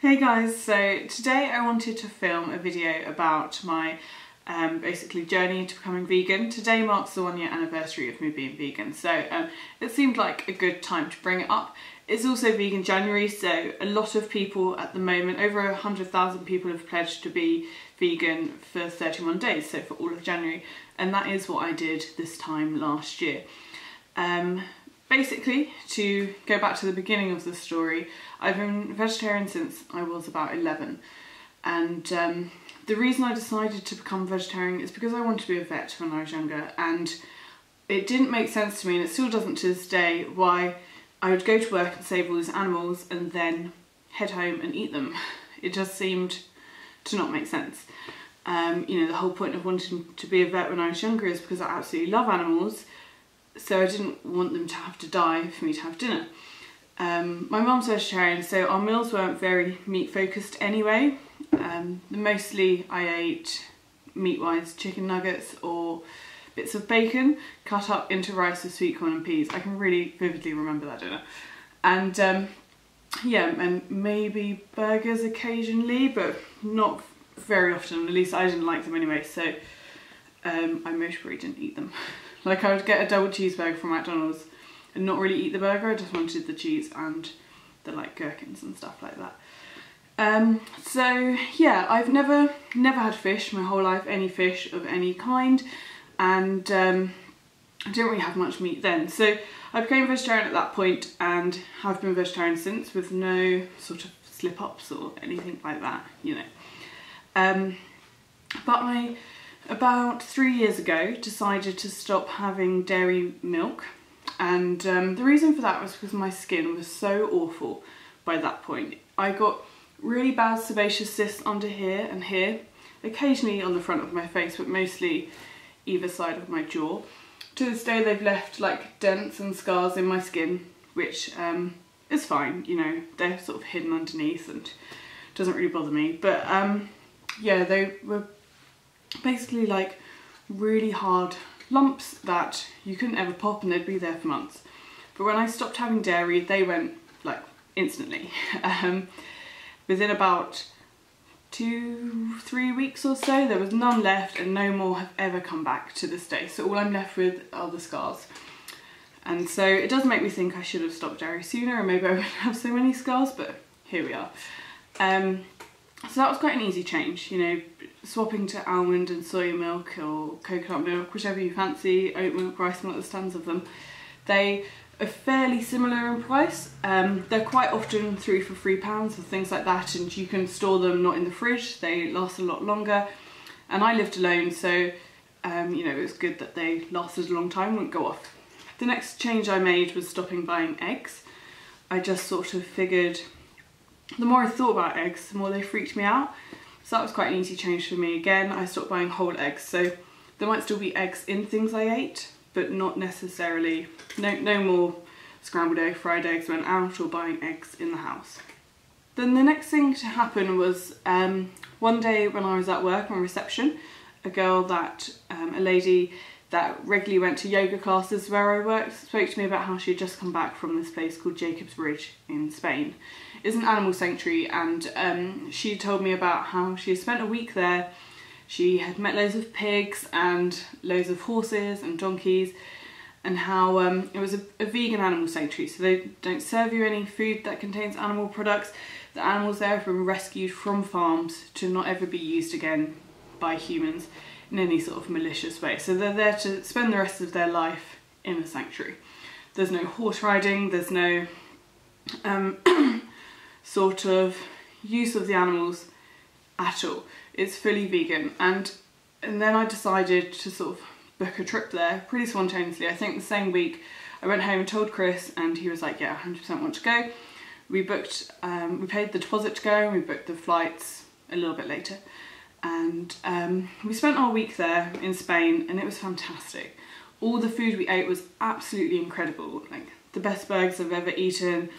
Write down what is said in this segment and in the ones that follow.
Hey guys, so today I wanted to film a video about my basically journey to becoming vegan. Today marks the 1 year anniversary of me being vegan, so it seemed like a good time to bring it up. It's also Vegan January, so a lot of people at the moment, over 100,000 people have pledged to be vegan for 31 days, so for all of January, and that is what I did this time last year. Basically, to go back to the beginning of the story, I've been vegetarian since I was about 11, and the reason I decided to become vegetarian is because I wanted to be a vet when I was younger, and it didn't make sense to me, and it still doesn't to this day, why I would go to work and save all these animals and then head home and eat them. It just seemed to not make sense. You know, the whole point of wanting to be a vet when I was younger is because I absolutely love animals, so I didn't want them to have to die for me to have dinner. My mum's vegetarian, so our meals weren't very meat focused anyway. Mostly I ate meat-wise chicken nuggets or bits of bacon cut up into rice with sweet corn and peas. I can really vividly remember that dinner. And yeah, and maybe burgers occasionally, but not very often. At least I didn't like them anyway, so I most probably didn't eat them. Like, I would get a double cheeseburger from McDonald's and not really eat the burger, I just wanted the cheese and the like gherkins and stuff like that. So yeah, I've never had fish my whole life, any fish of any kind, and I didn't really have much meat then. So I became vegetarian at that point and have been vegetarian since, with no sort of slip-ups or anything like that, you know. But I, about 3 years ago, decided to stop having dairy milk, and the reason for that was because my skin was so awful by that point. I got really bad sebaceous cysts under here and here, occasionally on the front of my face, but mostly either side of my jaw. To this day they've left like dents and scars in my skin, which is fine, you know, they're sort of hidden underneath and doesn't really bother me. But yeah, they were basically like really hard lumps that you couldn't ever pop, and they'd be there for months. But when I stopped having dairy, they went like instantly. Within about 2-3 weeks or so, there was none left, and no more have ever come back to this day. So all I'm left with are the scars. And so it does make me think I should have stopped dairy sooner, and maybe I wouldn't have so many scars, but here we are. So that was quite an easy change, you know, swapping to almond and soy milk or coconut milk, whichever you fancy, oat milk, rice milk, there's tons of them. They are fairly similar in price. They're quite often 3 for £3 or things like that, and you can store them not in the fridge, they last a lot longer. And I lived alone, so you know, it was good that they lasted a long time, wouldn't go off. The next change I made was stopping buying eggs. I just sort of figured, the more I thought about eggs, the more they freaked me out. So that was quite an easy change for me. Again, I stopped buying whole eggs, so there might still be eggs in things I ate, but not necessarily, no more scrambled egg, fried eggs went out, or buying eggs in the house. Then the next thing to happen was one day when I was at work on reception, a lady that regularly went to yoga classes where I worked spoke to me about how she had just come back from this place called Jacob's Bridge in Spain. It's an animal sanctuary, and she told me about how she had spent a week there. She had met loads of pigs and loads of horses and donkeys, and how it was a vegan animal sanctuary, so they don't serve you any food that contains animal products. The animals there have been rescued from farms to not ever be used again by humans in any sort of malicious way. So they're there to spend the rest of their life in a sanctuary. There's no horse riding, there's no sort of use of the animals at all. It's fully vegan, and then I decided to sort of book a trip there pretty spontaneously. I think the same week I went home and told Chris, and he was like, yeah, 100% want to go. We booked, we paid the deposit to go, and we booked the flights a little bit later. And we spent our week there in Spain, and it was fantastic. All the food we ate was absolutely incredible. Like, the best burgers I've ever eaten,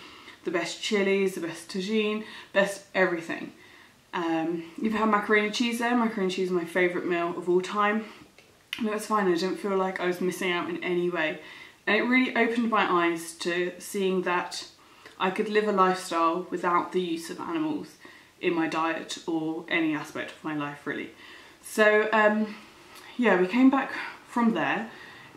the best chilies, the best tagine, best everything. You've had macaroni and cheese there. Macaroni and cheese is my favourite meal of all time. And it was fine, I didn't feel like I was missing out in any way. And it really opened my eyes to seeing that I could live a lifestyle without the use of animals in my diet or any aspect of my life really. So yeah, we came back from there.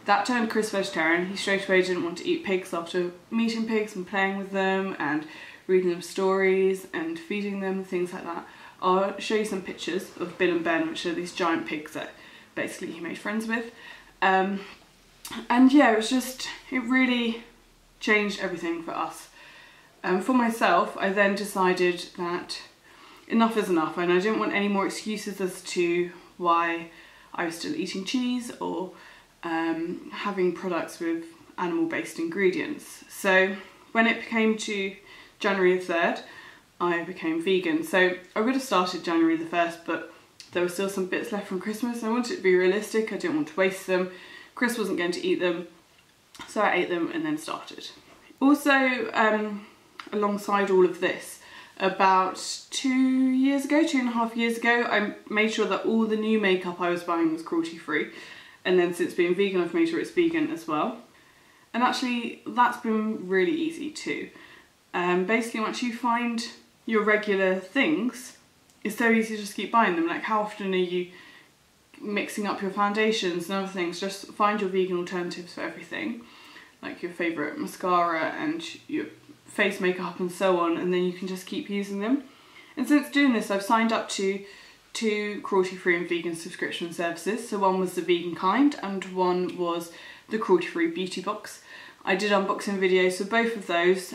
That turned Chris vegetarian. He straight away didn't want to eat pigs after meeting pigs and playing with them and reading them stories and feeding them, things like that. I'll show you some pictures of Bill and Ben, which are these giant pigs that basically he made friends with. And yeah, it really changed everything for us. For myself, I then decided that enough is enough, and I didn't want any more excuses as to why I was still eating cheese or having products with animal-based ingredients. So when it came to January the 3rd, I became vegan. So I would have started January the 1st, but there were still some bits left from Christmas. I wanted it to be realistic. I didn't want to waste them. Chris wasn't going to eat them, so I ate them and then started. Also, alongside all of this, about 2.5 years ago, I made sure that all the new makeup I was buying was cruelty-free. And then since being vegan, I've made sure it's vegan as well. And actually, that's been really easy too. Basically, once you find your regular things, it's so easy to just keep buying them. Like, how often are you mixing up your foundations and other things? Just find your vegan alternatives for everything. Like your favourite mascara and your face makeup and so on, and then you can just keep using them. And since doing this, I've signed up to 2 cruelty-free and vegan subscription services. So one was the Vegan Kind and one was the cruelty-free beauty box. I did unboxing videos for both of those.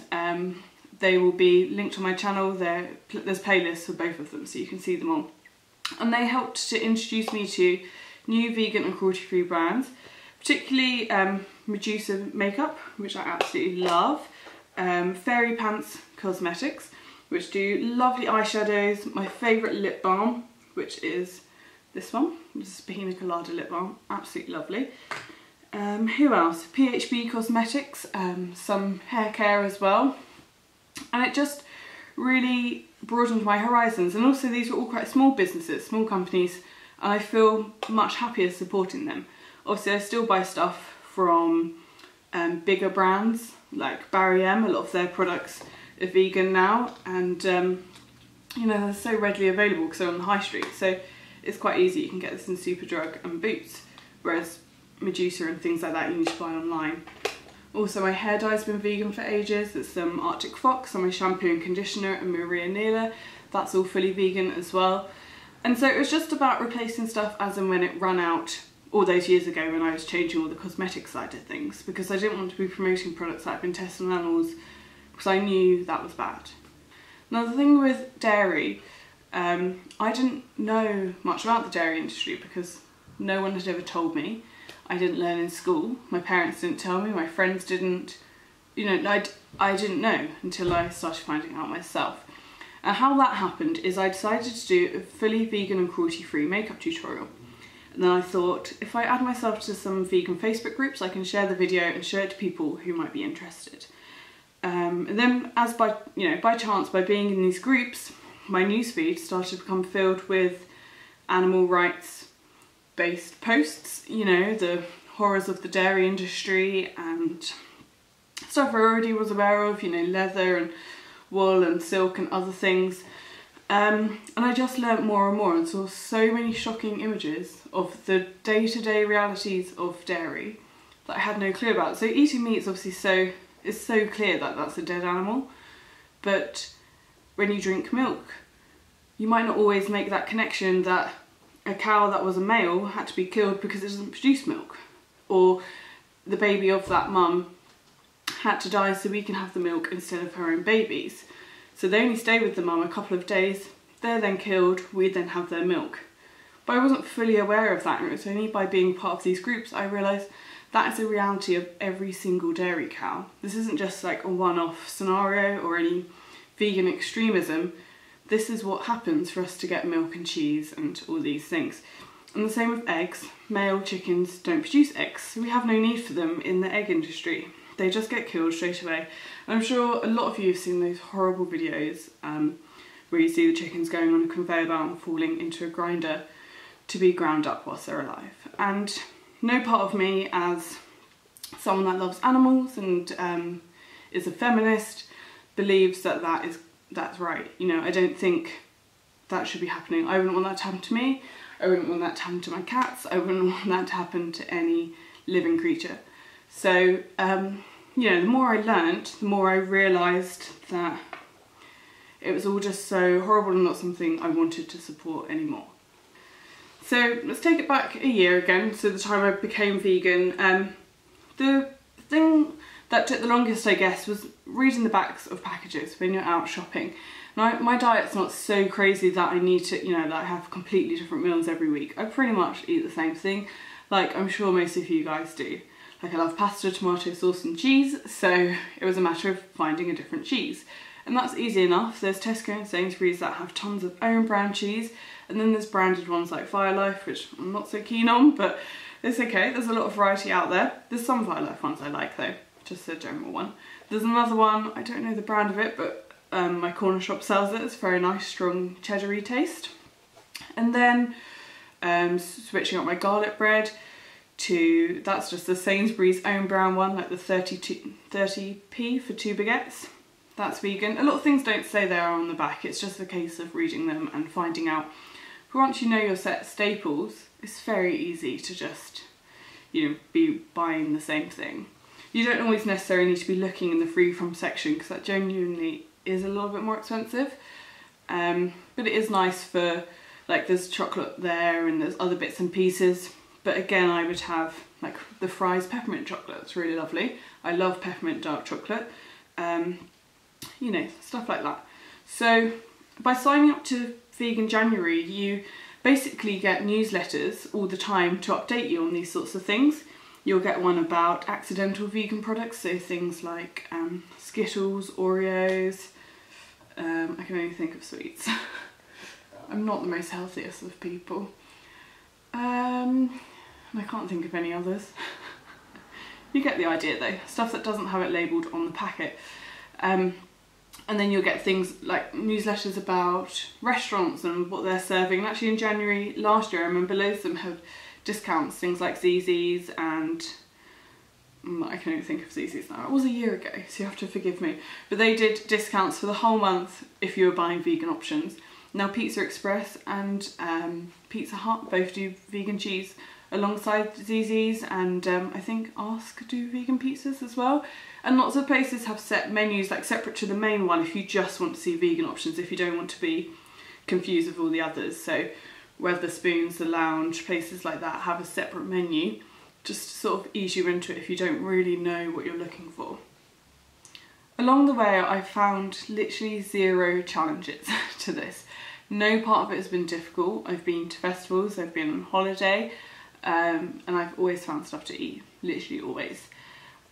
They will be linked on my channel. There's playlists for both of them, so you can see them all. And they helped to introduce me to new vegan and cruelty-free brands, particularly Medusa makeup, which I absolutely love, Fairy Pants Cosmetics, which do lovely eyeshadows, my favourite lip balm, which is this one, this is Pina Colada lip balm, absolutely lovely. Who else? PHB Cosmetics, some hair care as well, and it just really broadened my horizons. And also these were all quite small businesses, small companies, and I feel much happier supporting them. Obviously I still buy stuff from bigger brands like Barry M. A lot of their products are vegan now, and you know, they're so readily available because they're on the high street, so it's quite easy. You can get this in Superdrug and Boots, whereas Medusa and things like that you need to buy online. Also, my hair dye's been vegan for ages. It's some Arctic Fox, and my shampoo and conditioner and Maria Neela, that's all fully vegan as well. And so it was just about replacing stuff as and when it ran out all those years ago when I was changing all the cosmetic side of things, because I didn't want to be promoting products that had been tested on animals because I knew that was bad. Now the thing with dairy, I didn't know much about the dairy industry because no one had ever told me. I didn't learn in school, my parents didn't tell me, my friends didn't, you know, I didn't know until I started finding out myself. And how that happened is I decided to do a fully vegan and cruelty-free makeup tutorial. And then I thought, if I add myself to some vegan Facebook groups, I can share the video and show it to people who might be interested. And then, as by chance, by being in these groups, my newsfeed started to become filled with animal rights based posts, you know, the horrors of the dairy industry and stuff I already was aware of, you know, leather and wool and silk and other things. And I just learnt more and more and saw so many shocking images of the day-to-day realities of dairy that I had no clue about. So eating meat is obviously it's so clear that that's a dead animal, but when you drink milk, you might not always make that connection that a cow that was a male had to be killed because it doesn't produce milk, or the baby of that mum had to die so we can have the milk instead of her own babies. So they only stay with the mum a couple of days, they're then killed, we then have their milk. But I wasn't fully aware of that, and it was only by being part of these groups I realised that is a reality of every single dairy cow. This isn't just like a one-off scenario or any vegan extremism. This is what happens for us to get milk and cheese and all these things. And the same with eggs. Male chickens don't produce eggs, so we have no need for them in the egg industry. They just get killed straight away. And I'm sure a lot of you have seen those horrible videos where you see the chickens going on a conveyor belt and falling into a grinder to be ground up whilst they're alive. And no part of me, as someone that loves animals and is a feminist, believes that that's right. You know, I don't think that should be happening. I wouldn't want that to happen to me. I wouldn't want that to happen to my cats. I wouldn't want that to happen to any living creature. So, you know, the more I learnt, the more I realised that it was all just so horrible and not something I wanted to support anymore. So let's take it back a year again, so the time I became vegan. The thing that took the longest, I guess, was reading the backs of packages when you're out shopping. Now, my diet's not so crazy that I need to, you know, that I have completely different meals every week. I pretty much eat the same thing, like I'm sure most of you guys do. Like I love pasta, tomato sauce and cheese, so it was a matter of finding a different cheese. And that's easy enough. There's Tesco and Sainsbury's that have tons of own brand cheese, and then there's branded ones like Firelife, which I'm not so keen on, but it's okay. There's a lot of variety out there. There's some Firelife ones I like though, just a general one. There's another one, I don't know the brand of it, but my corner shop sells it. It's very nice, strong cheddar-y taste. And then switching up my garlic bread to, that's just the Sainsbury's own brand one, like the 30p for 2 baguettes. That's vegan. A lot of things don't say they are on the back, it's just a case of reading them and finding out. But once you know your set staples, it's very easy to just, you know, be buying the same thing. You don't always necessarily need to be looking in the free from section, because that genuinely is a little bit more expensive. But it is nice for, like, there's chocolate there and there's other bits and pieces. But again, I would have like the Fry's peppermint chocolate. It's really lovely. I love peppermint dark chocolate. You know, stuff like that. So by signing up to Veganuary, you basically get newsletters all the time to update you on these sorts of things. You'll get one about accidental vegan products, so things like Skittles, Oreos. I can only think of sweets. I'm not the most healthiest of people. And I can't think of any others. You get the idea though. Stuff that doesn't have it labelled on the packet. And then you'll get things like newsletters about restaurants and what they're serving. And actually in January last year, I remember loads of them had discounts, things like ZZ's and I can only think of ZZ's now. It was a year ago, so you have to forgive me. But they did discounts for the whole month if you were buying vegan options. Now Pizza Express and Pizza Hut both do vegan cheese alongside ZZ's, and I think Ask do vegan pizzas as well. And lots of places have set menus like separate to the main one if you just want to see vegan options, if you don't want to be confused with all the others. So Wetherspoons, The Lounge, places like that have a separate menu just to sort of ease you into it if you don't really know what you're looking for. Along the way I found literally 0 challenges to this. No part of it has been difficult. I've been to festivals, I've been on holiday, and I've always found stuff to eat, literally always.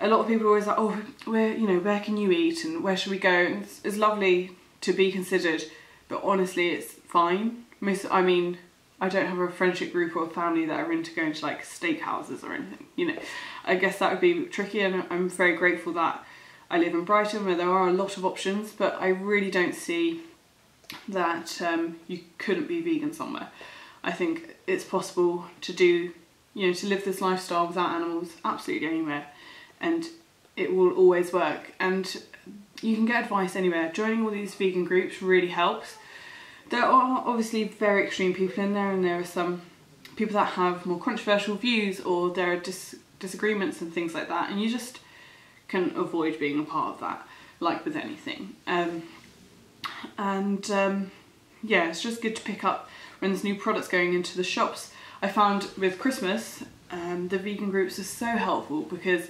A lot of people are always like, oh, where can you eat and where should we go? And it's lovely to be considered, but honestly it's fine. I mean, I don't have a friendship group or a family that are into going to like steakhouses or anything, you know. I guess that would be tricky, and I'm very grateful that I live in Brighton where there are a lot of options, but I really don't see that you couldn't be vegan somewhere. I think it's possible to do, you know, to live this lifestyle without animals absolutely anywhere, and it will always work. And you can get advice anywhere. Joining all these vegan groups really helps. There are obviously very extreme people in there, and there are some people that have more controversial views, or there are disagreements and things like that, and you just can avoid being a part of that, like with anything. Yeah, it's just good to pick up when there's new products going into the shops. I found with Christmas, the vegan groups are so helpful because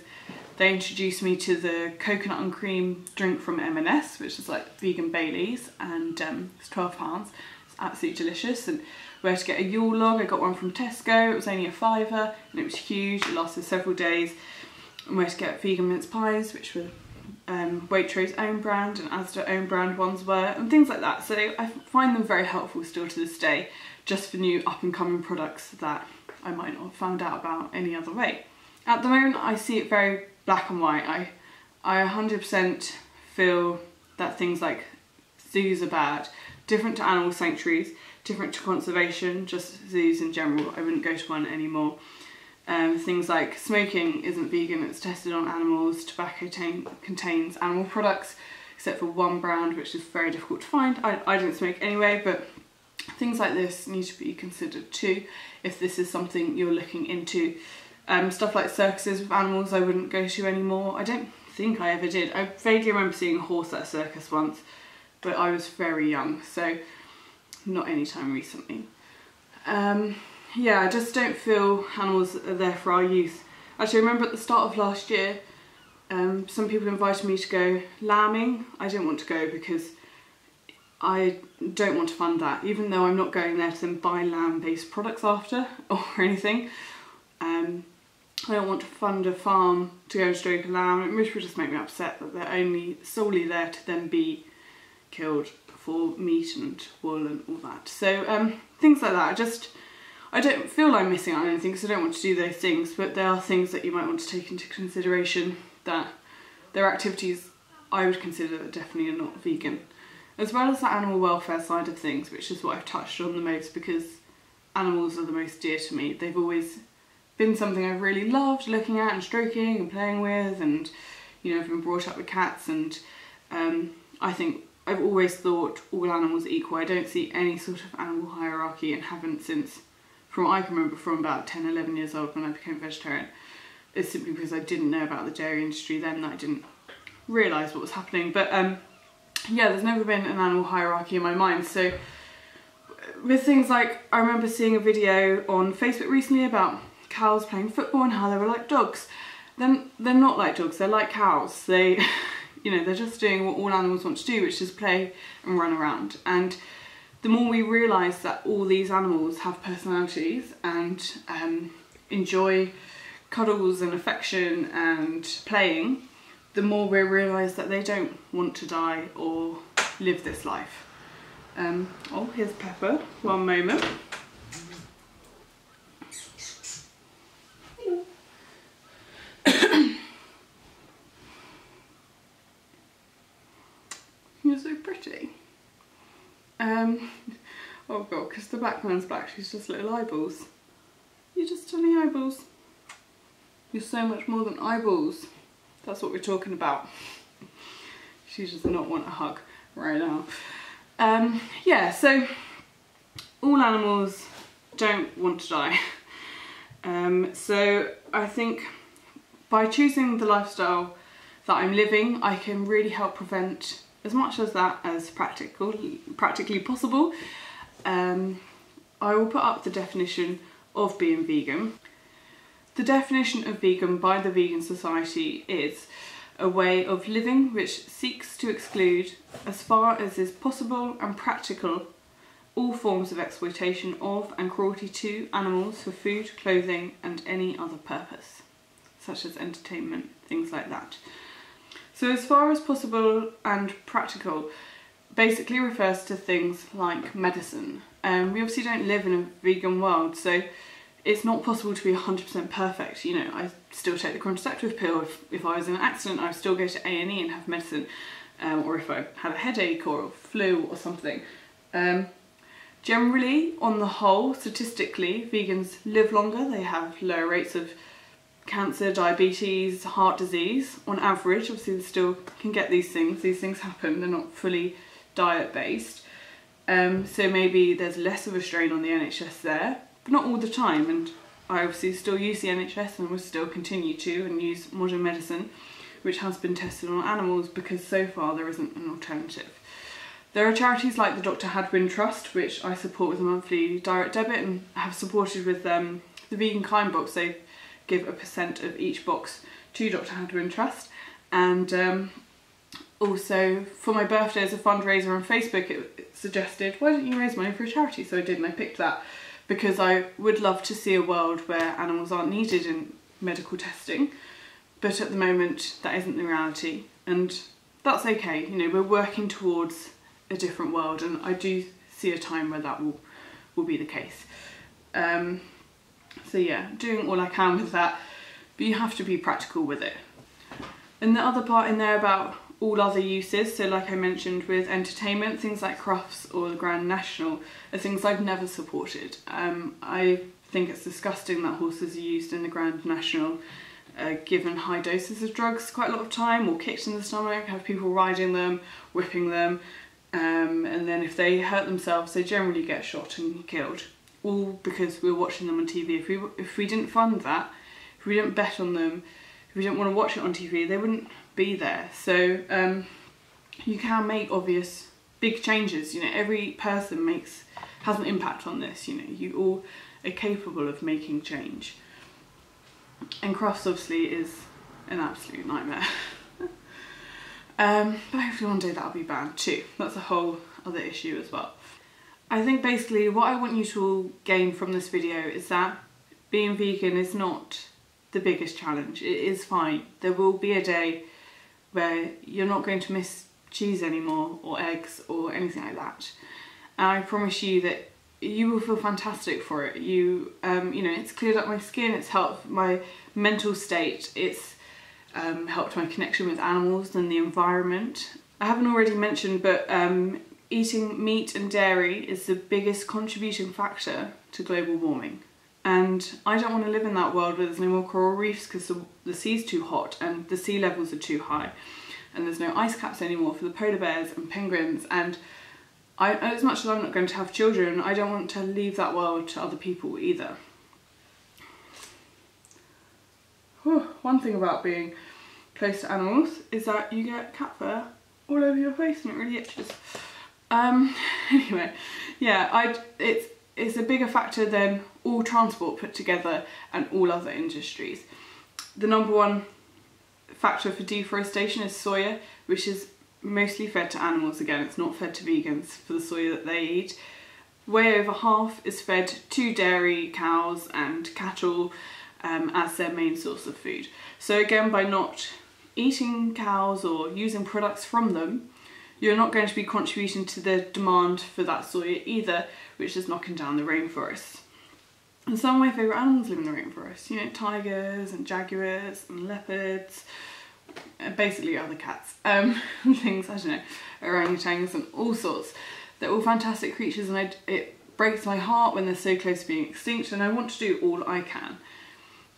they introduced me to the coconut and cream drink from M&S, which is like vegan Baileys, and it's £12. It's absolutely delicious. And where to get a Yule log, I got one from Tesco. It was only a £5 and it was huge. It lasted several days. And where to get vegan mince pies, which were Waitrose own brand and Asda own brand ones were, and things like that. So I find them very helpful still to this day, just for new up and coming products that I might not have found out about any other way. At the moment I see it very black and white. I 100% feel that things like zoos are bad, different to animal sanctuaries, different to conservation, just zoos in general. I wouldn't go to one anymore. Things like smoking isn't vegan, it's tested on animals, tobacco contains animal products, except for one brand which is very difficult to find. I don't smoke anyway, but things like this need to be considered too if this is something you're looking into. Stuff like circuses with animals I wouldn't go to anymore. I don't think I ever did. I vaguely remember seeing a horse at a circus once, but I was very young, so not anytime recently. Yeah, I just don't feel animals are there for our youth. Actually, I remember at the start of last year, some people invited me to go lambing. I didn't want to go because I don't want to fund that, even though I'm not going there to then buy lamb-based products after or anything. I don't want to fund a farm to go and stroke a lamb, which would just make me upset that they're only solely there to then be killed for meat and wool and all that. So things like that, I don't feel I'm missing out on anything because I don't want to do those things, but there are things that you might want to take into consideration, that there are activities I would consider that definitely are not vegan. As well as the animal welfare side of things, which is what I've touched on the most because animals are the most dear to me. They've always been something I've really loved looking at and stroking and playing with, and you know, I've been brought up with cats, and I think I've always thought all animals are equal. I don't see any sort of animal hierarchy and haven't since, from what I can remember, from about 10, 11 years old when I became vegetarian. It's simply because I didn't know about the dairy industry then that I didn't realise what was happening. But yeah, there's never been an animal hierarchy in my mind. So with things like, I remember seeing a video on Facebook recently about cows playing football and how they were like dogs. Then they're not like dogs, they're like cows. They, you know, they're just doing what all animals want to do, which is play and run around. And the more we realise that all these animals have personalities and enjoy cuddles and affection and playing, the more we realise that they don't want to die or live this life. Oh, here's Pepper. One moment. You're so pretty. Oh god, because the background's black, she's just little eyeballs. You're just tiny eyeballs. You're so much more than eyeballs. That's what we're talking about. She does not want a hug right now. Yeah, so all animals don't want to die. So I think by choosing the lifestyle that I'm living, I can really help prevent as much as that as practically possible. I will put up the definition of being vegan. The definition of vegan by the Vegan Society is a way of living which seeks to exclude, as far as is possible and practical, all forms of exploitation of and cruelty to animals for food, clothing and any other purpose, such as entertainment, things like that. So as far as possible and practical basically refers to things like medicine. We obviously don't live in a vegan world, so it's not possible to be 100% perfect. You know, I still take the contraceptive pill. If I was in an accident, I'd still go to A&E and have medicine, or if I had a headache or a flu or something. Generally, on the whole, statistically, vegans live longer. They have lower rates of cancer, diabetes, heart disease. On average, obviously they still can get these things happen, they're not fully diet based. So maybe there's less of a strain on the NHS there, but not all the time, and I obviously still use the NHS and will still continue to, and use modern medicine which has been tested on animals, because so far there isn't an alternative. There are charities like the Dr. Hadwin Trust, which I support with a monthly direct debit, and have supported with the Vegan Kind box. They give a % of each box to Dr. Hadwin Trust, and also for my birthday as a fundraiser on Facebook it suggested, why don't you raise money for a charity? So I did, and I picked that because I would love to see a world where animals aren't needed in medical testing, but at the moment that isn't the reality, and that's okay. You know, we're working towards a different world, and I do see a time where that will be the case. So yeah, doing all I can with that, but you have to be practical with it. And the other part in there about all other uses, so like I mentioned with entertainment, things like Crufts or the Grand National are things I've never supported. I think it's disgusting that horses are used in the Grand National given high doses of drugs quite a lot of time, or kicked in the stomach, have people riding them, whipping them, and then if they hurt themselves they generally get shot and killed, all because we're watching them on TV. If we didn't fund that, if we didn't bet on them, if we didn't want to watch it on TV, they wouldn't be there. So you can make obvious big changes, you know, every person has an impact on this, you know, you all are capable of making change. And crufts obviously is an absolute nightmare. But hopefully one day that'll be banned too. That's a whole other issue as well. I think basically what I want you to all gain from this video is that being vegan is not the biggest challenge. It is fine. There will be a day where you're not going to miss cheese anymore, or eggs, or anything like that. And I promise you that you will feel fantastic for it. You know, it's cleared up my skin, it's helped my mental state, it's helped my connection with animals and the environment. I haven't already mentioned, but eating meat and dairy is the biggest contributing factor to global warming. And I don't want to live in that world where there's no more coral reefs because the sea's too hot and the sea levels are too high, and there's no ice caps anymore for the polar bears and penguins. And as much as I'm not going to have children, I don't want to leave that world to other people either. One thing about being close to animals is that you get cat fur all over your face and it really itches. Anyway, yeah, it's a bigger factor than all transport put together and all other industries. The number one factor for deforestation is soya, which is mostly fed to animals. Again, it's not fed to vegans for the soya that they eat. Way over half is fed to dairy cows and cattle as their main source of food. So again, by not eating cows or using products from them, you're not going to be contributing to the demand for that soya either, which is knocking down the rainforests. And some of my favourite animals live in the rainforest, you know, tigers and jaguars and leopards, and basically other cats, things, I don't know, orangutans and all sorts. They're all fantastic creatures, and it breaks my heart when they're so close to being extinct, and I want to do all I can.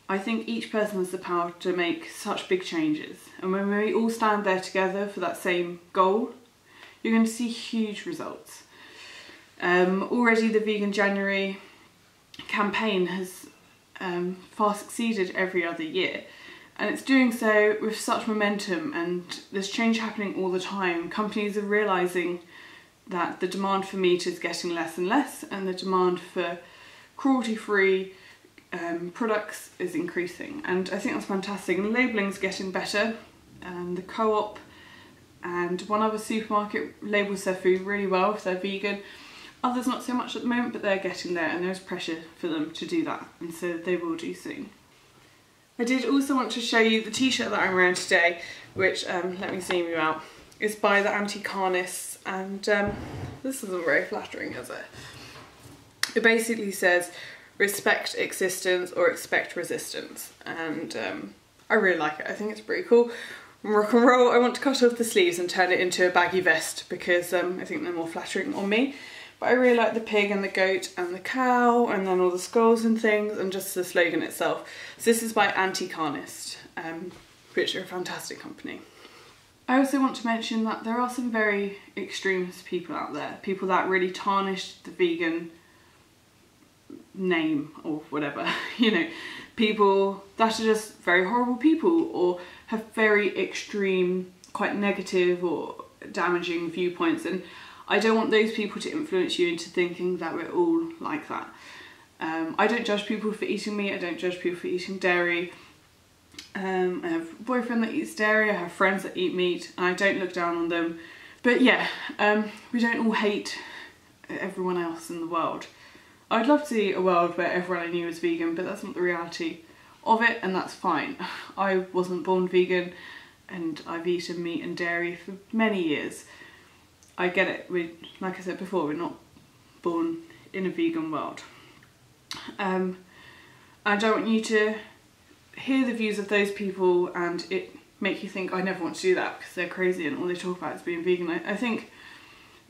I think each person has the power to make such big changes, and when we all stand there together for that same goal, you're going to see huge results. Already the Veganuary campaign has far succeeded every other year, and it's doing so with such momentum, and there's change happening all the time. Companies are realising that the demand for meat is getting less and less, and the demand for cruelty-free products is increasing, and I think that's fantastic. And the labelling's getting better, and the Co-op and one other supermarket labels their food really well if they're vegan. Others not so much at the moment, but they're getting there, and there's pressure for them to do that, and so they will do soon. I did also want to show you the t-shirt that I'm wearing today, which, let me zoom you out, is by the anti-carnists, and this isn't very flattering, is it? It basically says, respect existence or expect resistance, and I really like it. I think it's pretty cool. Rock and roll. I want to cut off the sleeves and turn it into a baggy vest because I think they're more flattering on me. But I really like the pig and the goat and the cow, and then all the skulls and things, and just the slogan itself. So this is by Anti-Carnist, which are a fantastic company. I also want to mention that there are some very extremist people out there, people that really tarnish the vegan name or whatever, you know, people that are just very horrible people or have very extreme, quite negative or damaging viewpoints, and I don't want those people to influence you into thinking that we're all like that. I don't judge people for eating meat, I don't judge people for eating dairy. I have a boyfriend that eats dairy, I have friends that eat meat, and I don't look down on them. But yeah, we don't all hate everyone else in the world. I'd love to see a world where everyone I knew was vegan, but that's not the reality of it, and that's fine. I wasn't born vegan, and I've eaten meat and dairy for many years. I get it, like I said before, we're not born in a vegan world. I don't want you to hear the views of those people and it make you think, I never want to do that because they're crazy and all they talk about is being vegan. I think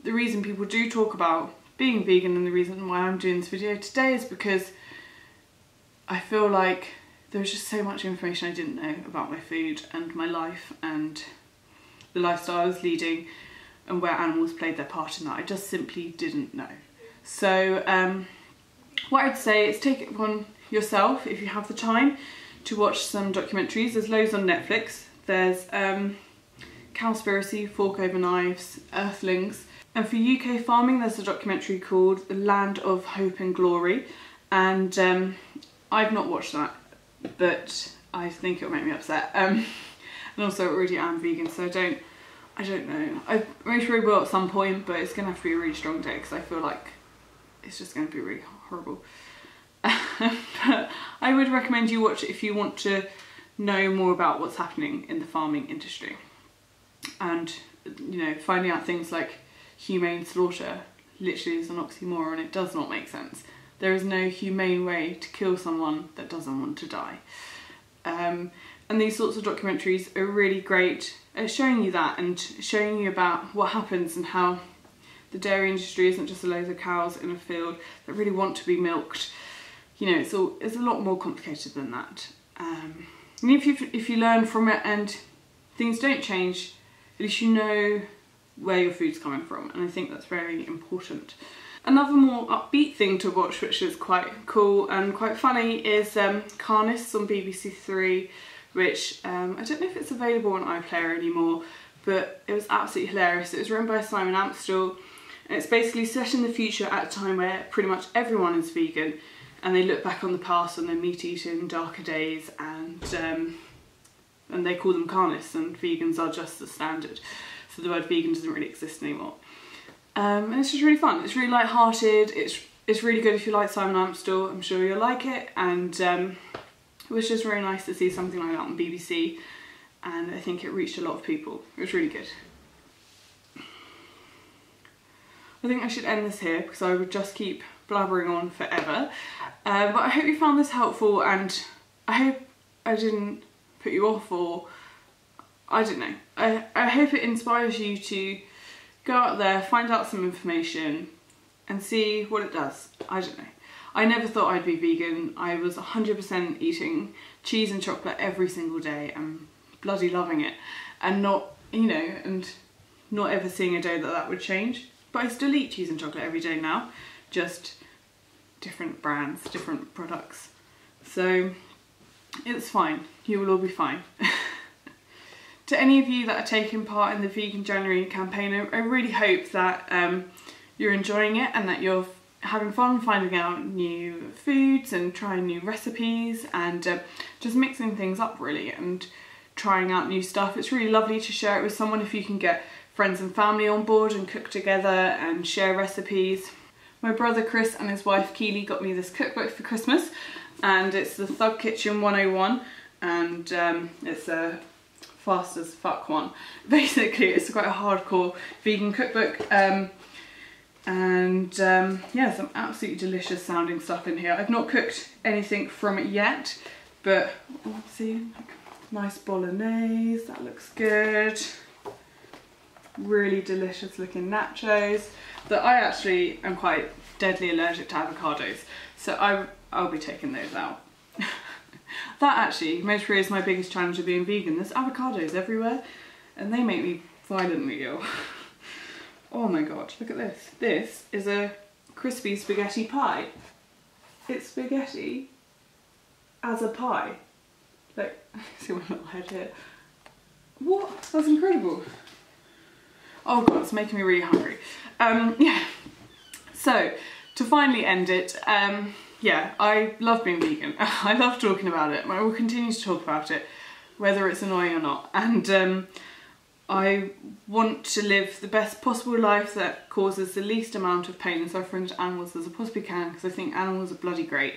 the reason people do talk about being vegan and the reason why I'm doing this video today is because I feel like there was just so much information I didn't know about my food and my life and the lifestyle I was leading and where animals played their part in that. I just simply didn't know. So what I'd say is take it upon yourself, if you have the time, to watch some documentaries. There's loads on Netflix. There's Cowspiracy, Fork Over Knives, Earthlings. And for UK farming, there's a documentary called The Land of Hope and Glory. And I've not watched that, but I think it'll make me upset. And also I already am vegan, so I don't know. I most probably will at some point, but it's going to have to be a really strong day because I feel like it's just going to be really horrible. But I would recommend you watch it if you want to know more about what's happening in the farming industry. And, you know, finding out things like humane slaughter literally is an oxymoron. It does not make sense. There is no humane way to kill someone that doesn't want to die. And these sorts of documentaries are really great at showing you that and showing you about what happens and how the dairy industry isn't just a load of cows in a field that really want to be milked. You know, it's a lot more complicated than that. And if you learn from it and things don't change, at least you know where your food's coming from, and I think that's very important. Another more upbeat thing to watch, which is quite cool and quite funny, is Carnists on BBC Three, which I don't know if it's available on iPlayer anymore, but it was absolutely hilarious. It was written by Simon Amstell, and it's basically set in the future at a time where pretty much everyone is vegan, and they look back on the past and their meat-eating darker days, and they call them carnists, and vegans are just the standard. So the word vegan doesn't really exist anymore. And it's just really fun. It's really light-hearted. It's really good if you like Simon Amstell. I'm sure you'll like it. And it was just very nice to see something like that on BBC. And I think it reached a lot of people. It was really good. I think I should end this here because I would just keep blabbering on forever. But I hope you found this helpful, and I hope I didn't put you off, or I don't know. I hope it inspires you to go out there, find out some information and see what it does. I don't know. I never thought I'd be vegan. I was 100% eating cheese and chocolate every single day and bloody loving it, and not, you know, and not ever seeing a day that would change. But I still eat cheese and chocolate every day now, just different brands, different products. So it's fine. You will all be fine. To any of you that are taking part in the Veganuary campaign, I really hope that you're enjoying it and that you're having fun finding out new foods and trying new recipes and just mixing things up really and trying out new stuff. It's really lovely to share it with someone if you can get friends and family on board and cook together and share recipes. My brother Chris and his wife Keely got me this cookbook for Christmas, and it's the Thug Kitchen 101, and it's a fast as fuck one. Basically it's quite a hardcore vegan cookbook, and yeah, some absolutely delicious sounding stuff in here. I've not cooked anything from it yet, but let's see, nice bolognese, that looks good. Really delicious looking nachos that I actually am quite deadly allergic to avocados, so I'll be taking those out. That actually most probably is my biggest challenge of being vegan. There's avocados everywhere and they make me violently ill. Oh my god, look at this. This is a crispy spaghetti pie. It's spaghetti as a pie. Like, see my little head here. What? That's incredible. Oh god, it's making me really hungry. Yeah, so to finally end it, yeah, I love being vegan. I love talking about it. I will continue to talk about it, whether it's annoying or not. And I want to live the best possible life that causes the least amount of pain and suffering to animals as I possibly can, because I think animals are bloody great.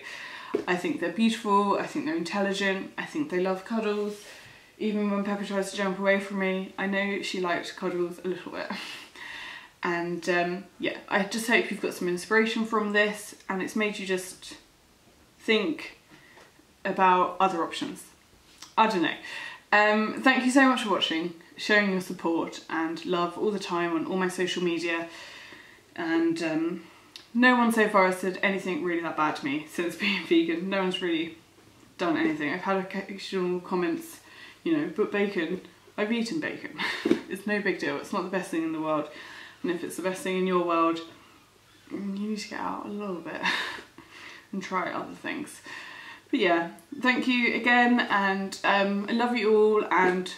I think they're beautiful, I think they're intelligent, I think they love cuddles. Even when Pepper tries to jump away from me, I know she liked cuddles a little bit. And yeah, I just hope you've got some inspiration from this and it's made you just think about other options. I don't know. Thank you so much for watching, showing your support and love all the time on all my social media. And no one so far has said anything really that bad to me since being vegan. No one's really done anything. I've had occasional comments, you know, but bacon, I've eaten bacon. It's no big deal. It's not the best thing in the world. And if it's the best thing in your world, you need to get out a little bit and try other things. But yeah, thank you again, and I love you all and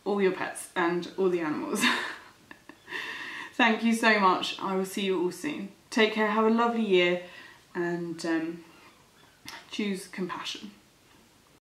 all your pets and all the animals. Thank you so much. I will see you all soon. Take care, have a lovely year, and choose compassion.